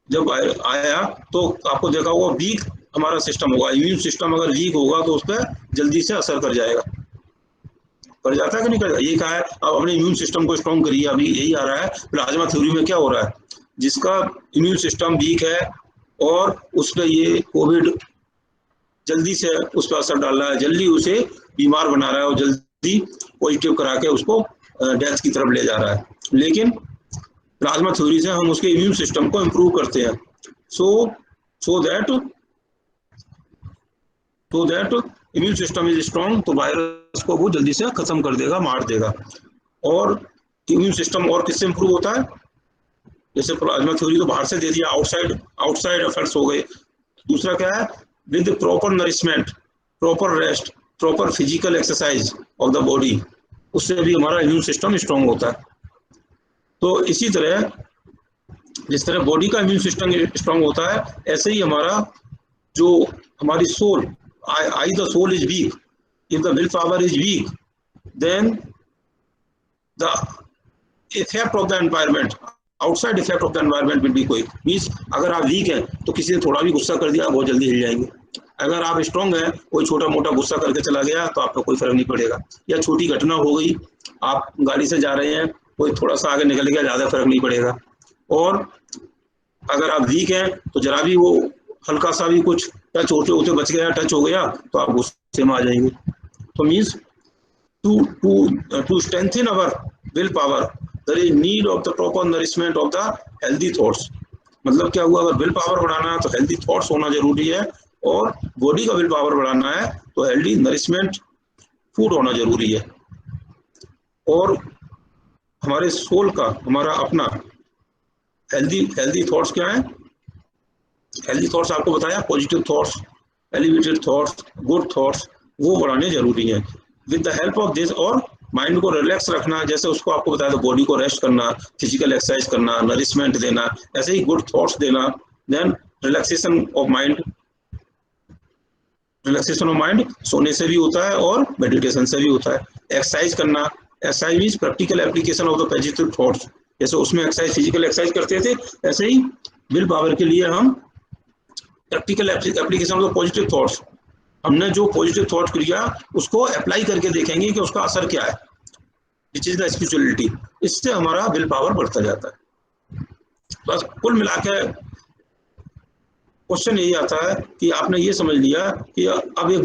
जब आया तो आपको देखा होगा वीक हमारा सिस्टम होगा, इम्यून सिस्टम अगर वीक होगा तो उस पर जल्दी से असर कर जाएगा, कर जाता है कि नहीं कर जाता? ये कहा है, अब अपने इम्यून सिस्टम को स्ट्रॉन्ग करिए। अभी यही आ रहा है प्लाज्मा थ्योरी में, क्या हो रहा है, जिसका इम्यून सिस्टम वीक है और उस पर ये कोविड जल्दी से उस पर असर डाल रहा है, जल्दी उसे बीमार बना रहा है और जल्दी पॉजिटिव करा के उसको डेथ की तरफ ले जा रहा है। लेकिन प्लाज्मा थ्योरी से हम उसके इम्यून सिस्टम को इम्प्रूव करते हैं, so that immune system is strong, तो वायरस को वो जल्दी से खत्म कर देगा, मार देगा। और इम्यून सिस्टम और किससे इम्प्रूव होता है? जैसे प्लाज्मा थ्योरी तो बाहर से दे दिया, आउटसाइड एफर्ट्स हो गए। दूसरा क्या है, with proper nourishment, proper rest, proper physical exercise of the body, उससे भी हमारा इम्यून सिस्टम स्ट्रॉन्ग होता है। तो इसी तरह जिस तरह बॉडी का इम्यून सिस्टम स्ट्रॉन्ग होता है, ऐसे ही हमारी soul, the soul is weak. If the willpower is weak, then the effect of the environment, outside effect of the environment will be quick. Means अगर आप वीक हैं तो किसी ने थोड़ा भी गुस्सा कर दिया, बहुत जल्दी हिल जाएंगे। अगर आप स्ट्रॉन्ग हैं, कोई छोटा मोटा गुस्सा करके चला गया तो आपको कोई फर्क नहीं पड़ेगा। या छोटी घटना हो गई, आप गाड़ी से जा रहे हैं, कोई थोड़ा सा आगे निकल गया, ज्यादा फर्क नहीं पड़ेगा। और अगर आप वीक हैं तो जरा भी वो हल्का सा भी कुछ टच होते बच गया, टच हो गया, तो आप गुस्से में आ जाएंगे। तो means to strengthen our will power, there is need of the proper nourishment of the healthy thoughts. मतलब क्या हुआ, अगर विल पावर बढ़ाना है तो हेल्दी थॉट्स होना जरूरी है, और बॉडी का विल पावर बढ़ाना है तो हेल्दी नरिशमेंट फूड होना जरूरी है। और हमारे सोल का, हमारा अपना हेल्दी थॉट्स क्या है? हेल्दी थॉट्स आपको बताया, positive thoughts, elevated thoughts, good thoughts, वो बढ़ाने जरूरी है। With the help of this, और माइंड को रिलैक्स रखना, जैसे उसको आपको बताया, तो बॉडी को रेस्ट करना, फिजिकल एक्सरसाइज करना, नरिशमेंट देना, ऐसे ही गुड थॉट्स देना। Then relaxation of mind, relaxation of mind सोने से भी होता है और मेडिटेशन से भी होता है। एक्सरसाइज करना, exercise means practical application of the positive thoughts. जैसे उसमें एक्सरसाइज, फिजिकल एक्सरसाइज करते थे, ऐसे ही विल पावर के लिए हम practical application of the positive thoughts, हमने जो पॉजिटिव थॉट किया उसको अप्लाई करके देखेंगे कि उसका असर क्या है, विच इज द स्पिरिचुअलिटी। इससे हमारा विल पावर बढ़ता जाता है। बस कुल मिला के क्वेश्चन यही आता है कि आपने ये समझ लिया कि अब एक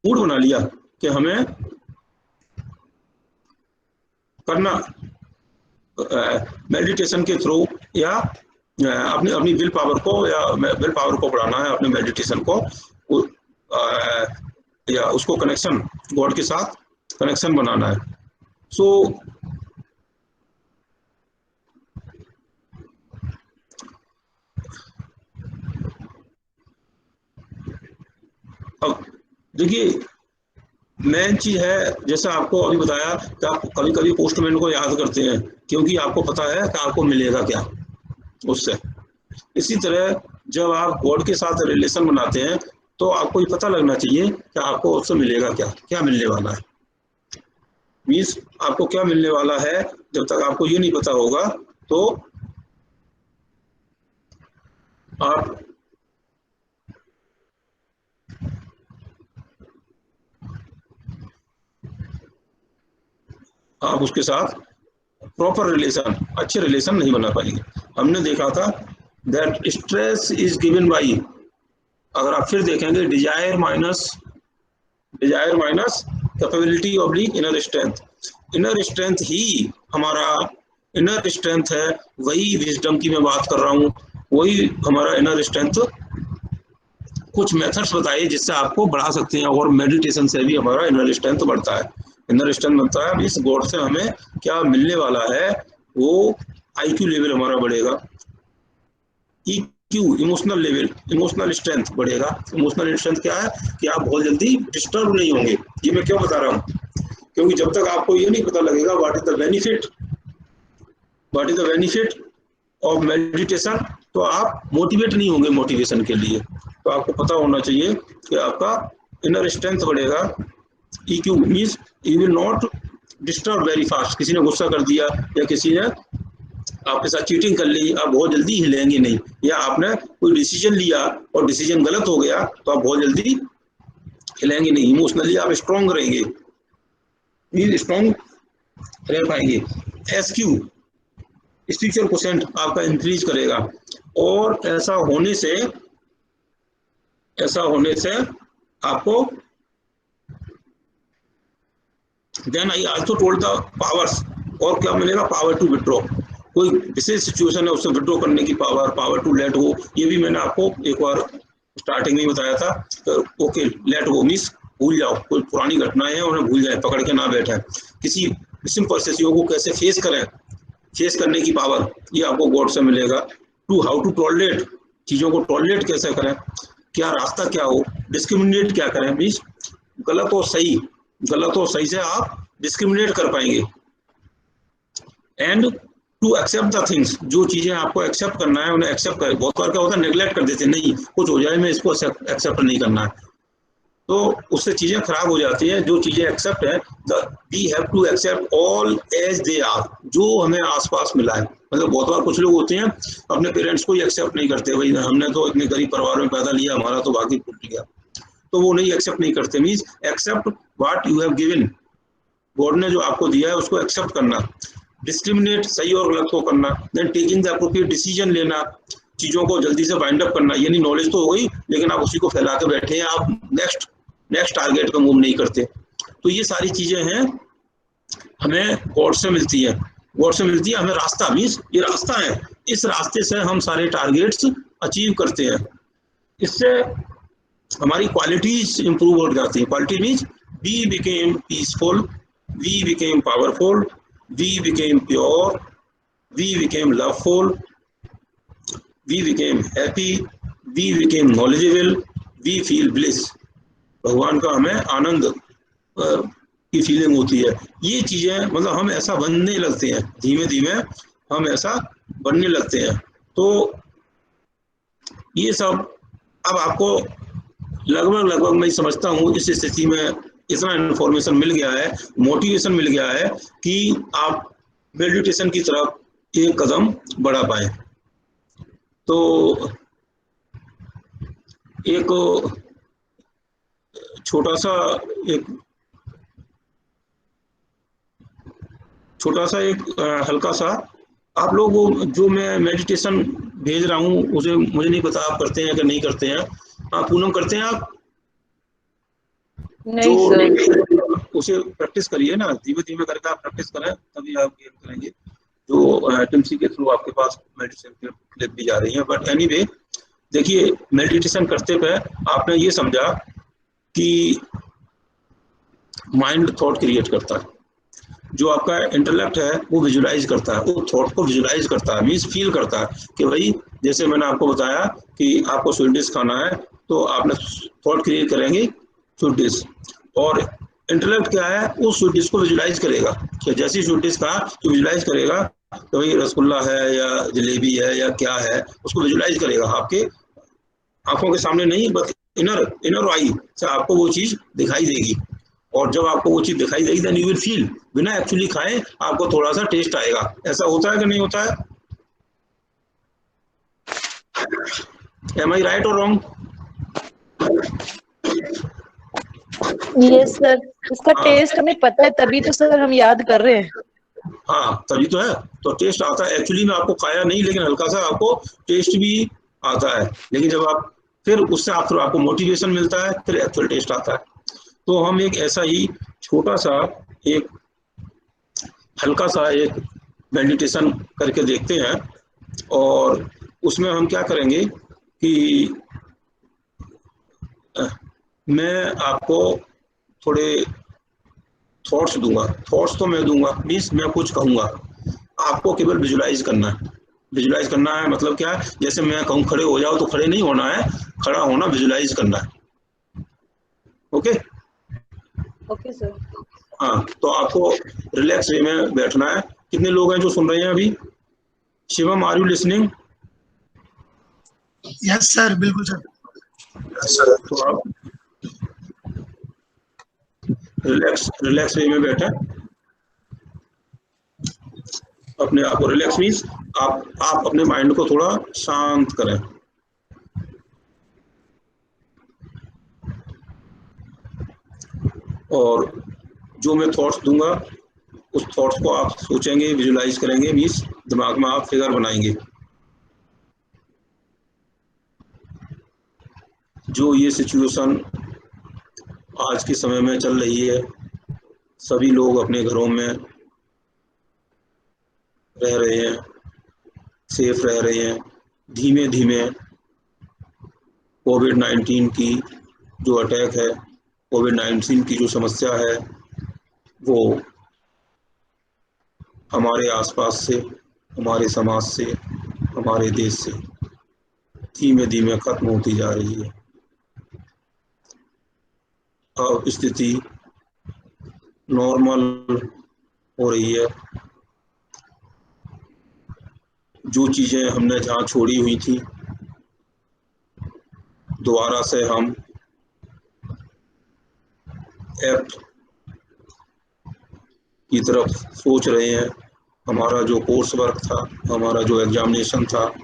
मूड बना लिया कि हमें करना मेडिटेशन के थ्रू, या अपनी विल पावर को बढ़ाना है, अपने मेडिटेशन को, या उसको कनेक्शन गॉड के साथ कनेक्शन बनाना है। सो अब देखिए, मेन चीज है, जैसा आपको अभी बताया कि आप कभी कभी पोस्टमैन को याद करते हैं, क्योंकि आपको पता है कि आपको मिलेगा क्या उससे। इसी तरह जब आप गॉड के साथ रिलेशन बनाते हैं तो आपको ये पता लगना चाहिए कि आपको उससे मिलेगा क्या, क्या मिलने वाला है। मीन्स आपको क्या मिलने वाला है, जब तक आपको ये नहीं पता होगा तो आप उसके साथ प्रॉपर रिलेशन, अच्छे रिलेशन नहीं बना पाएंगे। हमने देखा था that stress is given by, अगर आप फिर देखेंगे, desire minus capability of the inner strength. Inner strength ही हमारा इनर स्ट्रेंथ है, वही विजडम की मैं बात कर रहा हूँ, वही हमारा इनर स्ट्रेंथ। कुछ मेथड्स बताइए जिससे आपको बढ़ा सकते हैं, और मेडिटेशन से भी हमारा इनर स्ट्रेंथ बढ़ता है। इनर स्ट्रेंथ बनता है, इस गॉड से हमें क्या मिलने वाला है, वो आईक्यू लेवल हमारा बढ़ेगा, EQ emotional level, emotional strength बढ़ेगा। इमोशनल स्ट्रेंथ क्या है कि आप बहुत जल्दी डिस्टर्ब नहीं होंगे। ये मैं क्यों बता रहा हूँ, क्योंकि जब तक आपको ये नहीं पता लगेगा what is the benefit of meditation, तो आप मोटिवेट नहीं होंगे मोटिवेशन के लिए। तो आपको पता होना चाहिए कि आपका इनर स्ट्रेंथ बढ़ेगा। EQ means you will not disturb very fast. किसी ने गुस्सा कर दिया या किसी ने आपके साथ चीटिंग कर ली, आप बहुत जल्दी हिलेंगे नहीं, या आपने कोई डिसीजन लिया और डिसीजन गलत हो गया तो आप बहुत जल्दी हिलेंगे नहीं। इमोशनली आप स्ट्रॉन्ग रहेंगे, स्ट्रॉन्ग रह पाएंगे। SQ स्पिरिचुअल क्वोशेंट आपका इंक्रीज करेगा, और ऐसा होने से आपको then I also told the powers, और क्या मिलेगा, पावर टू विड्रॉ। कोई विशेष सिचुएशन है उससे विड्रॉ करने की पावर टू लेट गो। ये भी मैंने आपको एक बार स्टार्टिंग में बताया था। ओके, लेट गो मीन्स भूल जाओ, कोई पुरानी घटनाएं हैं उन्हें भूल जाए, पकड़ के ना बैठे। किसी विषम परिस्थितियों को कैसे फेस करें, फेस करने की पावर, ये आपको गॉड से मिलेगा। हाउ टू टॉलरेट, चीजों को टॉलरेट कैसे करें, क्या रास्ता क्या हो, डिस्क्रिमिनेट क्या करें, मीन्स गलत और सही से आप डिस्क्रिमिनेट कर पाएंगे। And to accept the things, जो चीजें आपको एक्सेप्ट करना है उन्हें एक्सेप्ट करें। बहुत बार क्या होता है, नेग्लेक्ट कर देते, नहीं कुछ हो जाए मैं इसको एक्सेप्ट नहीं करना है, तो उससे चीजें खराब हो जाती हैं। जो चीजें एक्सेप्ट है, we have to accept all as they are, जो हमें आसपास मिला है। मतलब बहुत बार कुछ लोग होते हैं अपने पेरेंट्स को ही एक्सेप्ट नहीं करते, भाई हमने तो इतने गरीब परिवार में पैदा लिया, हमारा तो भाग्य फूट गया, तो वो नहीं एक्सेप्ट नहीं करते। Means accept what you have given, God ने जो आपको दिया है उसको एक्सेप्ट करना। डिस्क्रिमिनेट, सही और गलत को करना। Then taking the appropriate decision लेना, चीजों को जल्दी से बाइंड अप करना। यानी नॉलेज तो हो गई लेकिन आप उसी को फैला के बैठे हैं, आप नेक्स्ट टारगेट पे मूव नहीं करते। तो ये सारी चीजें हैं हमें गॉड से मिलती है। गॉड से मिलती है हमें रास्ता, मीन्स ये रास्ता है, इस रास्ते से हम सारे टारगेट्स अचीव करते हैं। इससे हमारी क्वालिटीज इंप्रूव हो जाती है। Quality means we became peaceful, we became powerful, we became pure, we became loveful, we became happy, we became knowledgeable, we feel bliss. भगवान का हमें आनंद की फीलिंग होती है। ये चीज़ें मतलब हम ऐसा बनने लगते हैं, धीमे धीमे हम ऐसा बनने लगते हैं। तो ये सब अब आपको लगभग मैं समझता हूँ इस स्थिति में इतना इन्फॉर्मेशन मिल गया है, मोटिवेशन मिल गया है कि आप मेडिटेशन की तरफ एक कदम बढ़ा पाए। तो एक छोटा सा एक हल्का सा आप लोग वो जो मैं मेडिटेशन भेज रहा हूँ उसे मुझे नहीं पता आप करते हैं कि नहीं करते हैं। आप पूनम करते हैं आप? नहीं सर। उसे प्रैक्टिस करिए ना, धीमे धीमे करके आप प्रैक्टिस करें तभी आप गेम करेंगे। जो टिमसी के थ्रू आपके पास मेडिटेशन क्लिप भी जा रही है। बट एनीवे देखिए, मेडिटेशन करते पे आपने ये समझा कि माइंड थॉट क्रिएट करता है, जो आपका इंटेलेक्ट है वो विजुलाइज करता है, वो थॉट को विजुलाइज करता है, मीन्स फील करता है कि भाई जैसे मैंने आपको बताया कि आपको स्वीट डिश खाना है तो आपने थॉट क्रिएट करेंगे स्वीट डिश, और इंटेलेक्ट क्या है वो स्वीट डिश को विजुलाइज करेगा कि जैसी स्वीट डिश का तो विजुलाइज करेगा तो भाई रसगुल्ला है या जलेबी है या क्या है, उसको विजुलाइज करेगा आपके आंखों के सामने नहीं, बस इनर आई से आपको वो चीज दिखाई देगी। और जब आपको वो चीज दिखाई देगी देन यू विल फील, बिना एक्चुअली खाए आपको थोड़ा सा टेस्ट आएगा। ऐसा होता है कि नहीं होता है? एम आई राइट और रॉन्ग? यस सर, इसका टेस्ट हमें पता है तभी तो सर हम याद कर रहे हैं। हाँ तभी तो है, तो टेस्ट आता है। एक्चुअली में आपको खाया नहीं लेकिन हल्का सा आपको टेस्ट भी आता है, लेकिन जब आप फिर उससे आपको मोटिवेशन मिलता है फिर एक्चुअल टेस्ट आता है। तो हम एक ऐसा ही छोटा सा एक हल्का सा एक मेडिटेशन करके देखते हैं, और उसमें हम क्या करेंगे कि मैं आपको थोड़े थॉट्स दूंगा। थॉट्स तो मैं दूंगा मीन्स मैं कुछ कहूँगा, आपको केवल विजुलाइज करना है। विजुलाइज करना है मतलब क्या है, जैसे मैं कहूँ खड़े हो जाओ तो खड़े नहीं होना है, खड़ा होना विजुलाइज करना है। Okay okay sir. हाँ, तो आपको रिलैक्स वे में बैठना है। कितने लोग हैं जो सुन रहे हैं अभी? Shivam are you listening? Yes sir, बिल्कुल सर। तो आप रिलैक्स वे में बैठे, अपने आप को रिलैक्स मीन्स आप अपने माइंड को थोड़ा शांत करें। और जो मैं थॉट्स दूंगा उस थॉट्स को आप सोचेंगे, विजुलाइज करेंगे, मीन्स दिमाग में आप फिगर बनाएंगे। जो ये सिचुएशन आज के समय में चल रही है, सभी लोग अपने घरों में रह रहे हैं, सेफ रह रहे हैं। धीमे धीमे कोविड-19 की जो अटैक है, कोविड-19 की जो समस्या है वो हमारे आसपास से, हमारे समाज से, हमारे देश से धीमे धीमे खत्म होती जा रही है। अब स्थिति नॉर्मल हो रही है। जो चीज़ें हमने जहाँ छोड़ी हुई थी दोबारा से हम एक्ट की तरफ सोच रहे हैं। हमारा जो कोर्स वर्क था, हमारा जो एग्जामिनेशन था,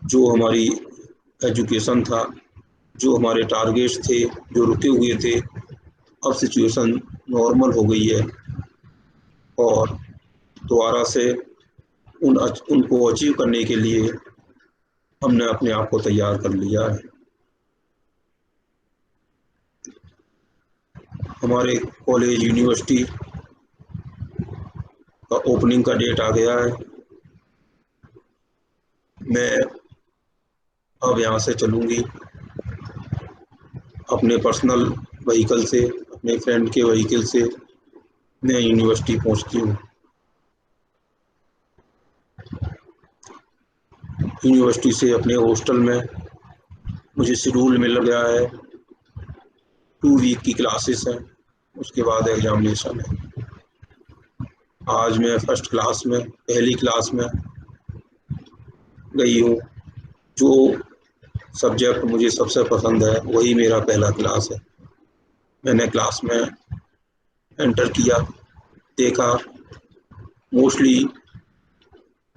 जो हमारी एजुकेशन था, जो हमारे टारगेट्स थे जो रुके हुए थे, अब सिचुएशन नॉर्मल हो गई है और दोबारा से उनको अचीव करने के लिए हमने अपने आप को तैयार कर लिया है। हमारे कॉलेज, यूनिवर्सिटी का ओपनिंग का डेट आ गया है। मैं अब यहाँ से चलूँगी अपने पर्सनल व्हीकल से, अपने फ्रेंड के व्हीकल से मैं यूनिवर्सिटी पहुँचती हूँ। यूनिवर्सिटी से अपने हॉस्टल में मुझे शेड्यूल मिल गया है, 2 वीक की क्लासेस हैं, उसके बाद एग्जामिनेशन है। आज मैं फर्स्ट क्लास में, पहली क्लास में गई हूँ। जो सब्जेक्ट मुझे सबसे पसंद है वही मेरा पहला क्लास है। मैंने क्लास में एंटर किया, देखा मोस्टली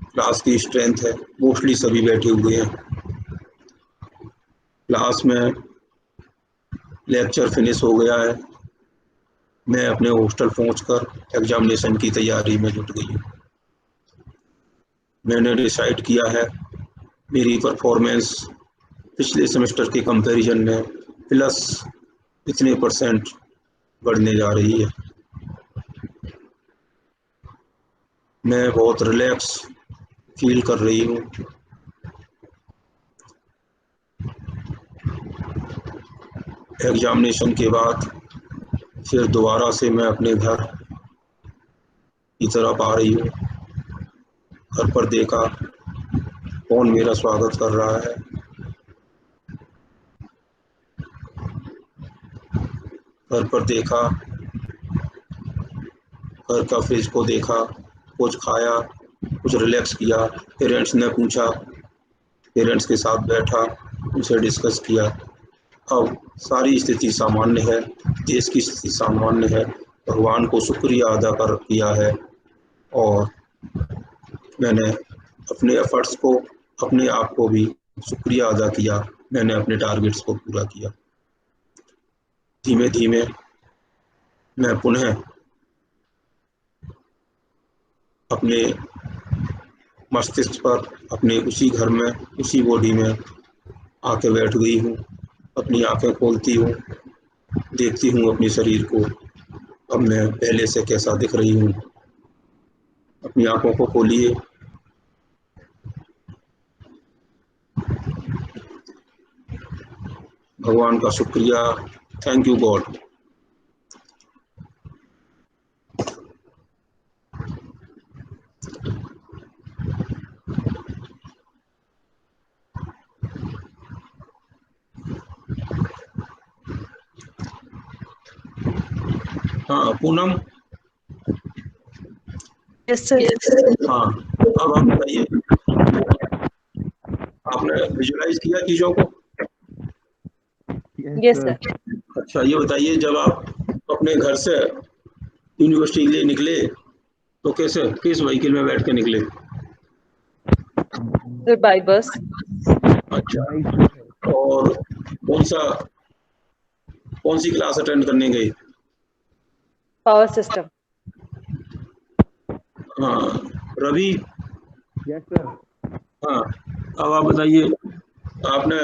क्लास की स्ट्रेंथ है, मोस्टली सभी बैठे हुए हैं। क्लास में लेक्चर फिनिश हो गया है। मैं अपने हॉस्टल पहुंचकर एग्जामिनेशन की तैयारी में जुट गई हूँ। मैंने डिसाइड किया है मेरी परफॉर्मेंस पिछले सेमेस्टर के कंपैरिजन में प्लस इतने % बढ़ने जा रही है। मैं बहुत रिलैक्स फील कर रही हूँ। एग्जामिनेशन के बाद फिर दोबारा से मैं अपने घर की तरफ आ रही हूँ। घर पर देखा कौन मेरा स्वागत कर रहा है। घर पर देखा, घर का फ्रिज को देखा, कुछ खाया, कुछ रिलैक्स किया। पेरेंट्स ने पूछा, पेरेंट्स के साथ बैठा, उनसे डिस्कस किया। अब सारी स्थिति सामान्य है, देश की स्थिति सामान्य है। भगवान को शुक्रिया अदा कर किया है और मैंने अपने एफर्ट्स को, अपने आप को भी शुक्रिया अदा किया। मैंने अपने टारगेट्स को पूरा किया। धीमे धीमे मैं पुनः अपने मस्तिष्क पर, अपने उसी घर में, उसी बॉडी में आके बैठ गई हूँ। अपनी आंखें खोलती हूँ, देखती हूँ अपने शरीर को। अब मैं पहले से कैसा दिख रही हूँ। अपनी आंखों को खोलिए। भगवान का शुक्रिया, थैंक यू गॉड। हाँ पूनम। Yes sir. हाँ, अब आप बताइए, आपने विजुलाइज किया चीजों को? Yes sir. अच्छा, ये बताइए, जब आप अपने घर से यूनिवर्सिटी के लिए निकले तो कैसे, किस व्हीकल में बैठ के निकले? सर बाय बस। अच्छा, और कौन सी क्लास अटेंड करने गए? Power system. हाँ रवि। Yes sir. हाँ, अब आप बताइए, आपने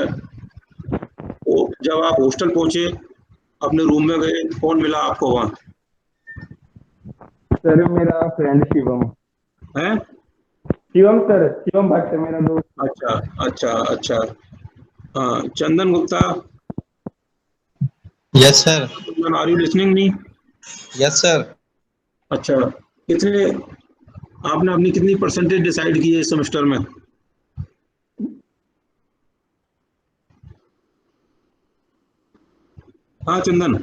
जब आप हॉस्टल पहुंचे, अपने रूम में गए, कौन मिला आपको वहाँ? सर मेरा फ्रेंड शिवम है। शिवम सर, शिवम भट्ट मेरा दोस्त। अच्छा अच्छा अच्छा। हाँ, Chandan Gupta. Yes sir. Are you listening me? Yes sir. अच्छा, कितने, आपने अपनी कितनी % डिसाइड की है इस सेमेस्टर में? हाँ Chandan,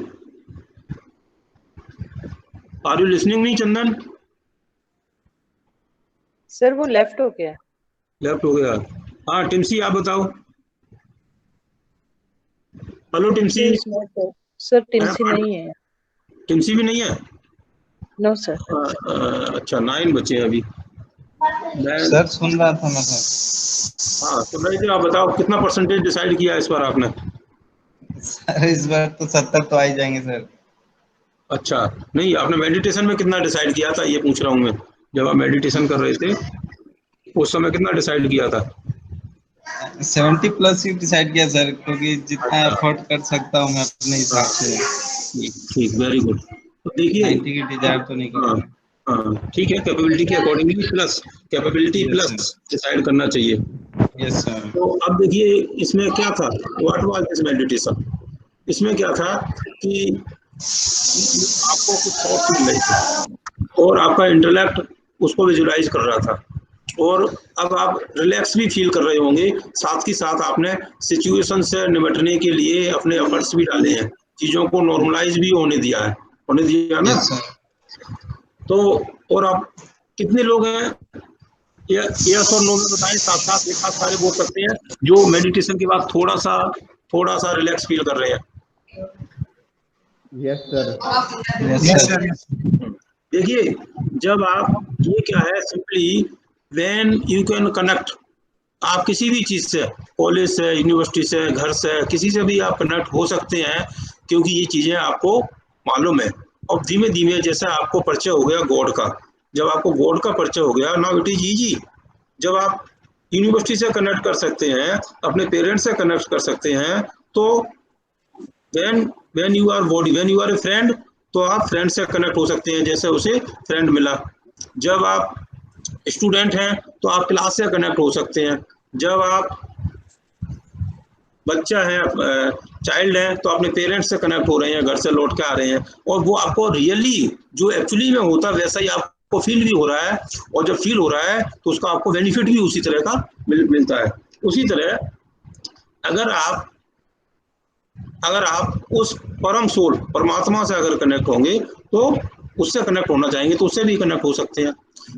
are you listening me Chandan? Sir वो लेफ्ट हो गया। लेफ्ट हो गया। हाँ टिम्सी, आप बताओ। हेलो टिम्सी। सर टिम्सी नहीं है। टिम्सी भी नहीं है? No sir. अच्छा, 9 बचे हैं अभी। सर सुन रहा था मैं सर। हाँ सुन रहे थे। आप बताओ कितना % डिसाइड किया इस बार आपने? सर इस बार तो 70 तो आ ही जाएंगे सर। अच्छा, नहीं, आपने मेडिटेशन में कितना डिसाइड किया था, ये पूछ रहा हूँ मैं। जब आप मेडिटेशन कर रहे थे उस समय कितना डिसाइड किया था? 70+ ही डिसाइड किया सर, क्योंकि जितना अच्छा, एफर्ट कर सकता हूँ मैं अपने हिसाब से। ठीक ठीक, वेरी गुड। तो देखिए, 90 की डिजायर तो नहीं हाँ, करूँगा। हाँ ठीक है, कैपेबिलिटी के accordingly plus capability plus decide करना चाहिए। Yes sir. तो अब देखिए इसमें क्या था, व्हाट वाज दिस मेडिटेशन, इसमें क्या था कि आपको कुछ थॉट्स मिल रहे थे और आपका इंटेलेक्ट उसको विजुलाइज कर रहा था, और अब आप रिलैक्स भी फील कर रहे होंगे, साथ ही साथ आपने सिचुएशन से निपटने के लिए अपने एफर्ट्स भी डाले हैं, चीज़ों को नॉर्मलाइज भी होने दिया ना। Yes sir. तो और आप कितने लोग हैं, यस और नो में बताएं, साथ साथ एक साथ सारे बोल सकते हैं जो मेडिटेशन के बाद थोड़ा सा रिलैक्स फील कर रहे हैं। Yes sir. Yes sir. देखिए जब आप, ये क्या है, simply when you can connect, आप किसी भी चीज से, कॉलेज से, यूनिवर्सिटी से, घर से, किसी से भी आप कनेक्ट हो सकते हैं, क्योंकि ये चीजें आपको मालूम है। और धीमे धीमे जैसा आपको परिचय हो गया गॉड का, जब आपको गॉड का परिचय हो गया, नाउ इट इज इजी। जब आप यूनिवर्सिटी से कनेक्ट कर सकते हैं, अपने पेरेंट्स से कनेक्ट कर सकते हैं, तो when you are body, when you are a friend, तो आप फ्रेंड से कनेक्ट हो सकते हैं, जैसे उसे फ्रेंड मिला। जब आप स्टूडेंट हैं तो आप क्लास से कनेक्ट हो सकते हैं। जब आप बच्चा है, चाइल्ड है, तो अपने पेरेंट्स से कनेक्ट हो रहे हैं, घर से लौट के आ रहे हैं, और वो आपको रियली जो एक्चुअली में होता वैसा ही आपको फील भी हो रहा है, और जब फील हो रहा है तो उसका आपको बेनिफिट भी उसी तरह का मिलता है। उसी तरह अगर आप उस परम सोल परमात्मा से अगर कनेक्ट होंगे, तो उससे कनेक्ट होना चाहेंगे तो उससे भी कनेक्ट हो सकते हैं।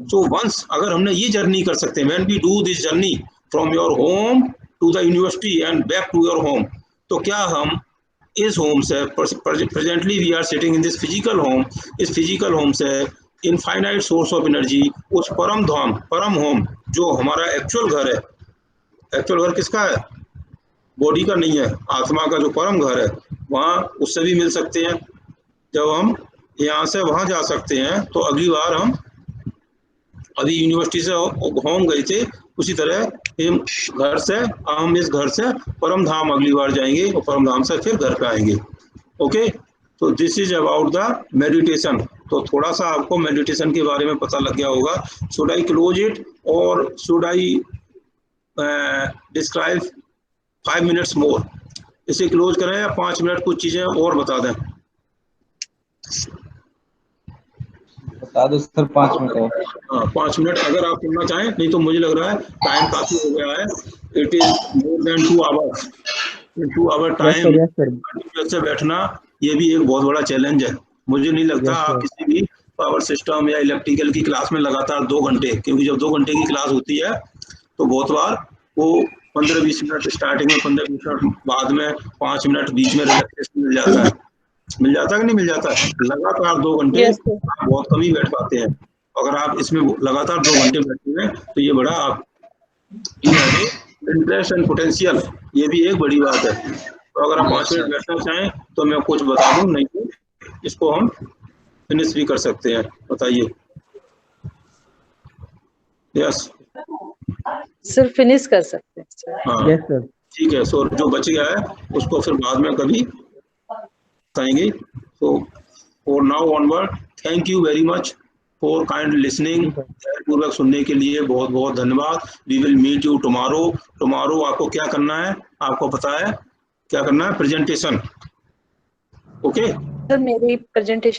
सो वंस अगर हमने ये जर्नी कर सकते हैं, when we do this journey from your home to the university and back to your home, तो क्या हम इस होम से, presently we are sitting in this physical home, इस फिजिकल होम से इनफाइनाइट सोर्स ऑफ एनर्जी, उस परम धाम, परम होम जो हमारा एक्चुअल घर है, एक्चुअल घर किसका है, बॉडी का नहीं है, आत्मा का जो परम घर है, वहाँ उससे भी मिल सकते हैं। जब हम यहाँ से वहाँ जा सकते हैं, तो अगली बार हम अभी यूनिवर्सिटी से होम गए थे, उसी तरह हम इस घर से परम धाम अगली बार जाएंगे, और परम धाम से फिर घर पे आएंगे। ओके, तो this is about the meditation. तो थोड़ा सा आपको मेडिटेशन के बारे में पता लग गया होगा। शुड आई क्लोज इट और should I describe 5 minutes more? इसे क्लोज करें या 5 मिनट कुछ चीजें और बता दें? बता दो सर, 5 मिनट और। हाँ 5 मिनट अगर आप सुनना चाहें, नहीं तो मुझे लग रहा है टाइम काफी हो गया है। It is more than 2 hours. 2 hour time से बैठना ये भी एक बहुत बड़ा चैलेंज है। मुझे नहीं लगता आप किसी भी पावर सिस्टम या इलेक्ट्रिकल की क्लास में लगातार 2 घंटे, क्योंकि जब 2 घंटे की क्लास होती है तो बहुत बार वो 15-20 मिनट स्टार्टिंग में, 15-20 मिनट बाद में, 5 मिनट बीच में रिलैक्सेशन मिल जाता है कि नहीं मिल जाता है? लगातार 2 घंटे आप बहुत कम ही बैठ पाते हैं। अगर आप इसमें लगातार 2 घंटे बैठते हैं तो ये बड़ा आप इंटरेस्ट एंड पोटेंशियल, ये भी एक बड़ी बात है। तो अगर आप 5 मिनट बैठना चाहें तो मैं कुछ बता दूं, नहीं तो इसको हम फिनिश भी कर सकते हैं। बताइए। यस सर फिनिश कर सकते हैं। हाँ यस सर, ठीक है। सो जो बच गया है उसको फिर बाद में कभी बताएंगे। So for now onward, thank you very much for kind listening. पूर्वक सुनने के लिए बहुत बहुत धन्यवाद। We will meet you tomorrow. Tomorrow आपको क्या करना है, आपको पता है क्या करना है? प्रेजेंटेशन। ओके सर मेरी प्रेजेंटेशन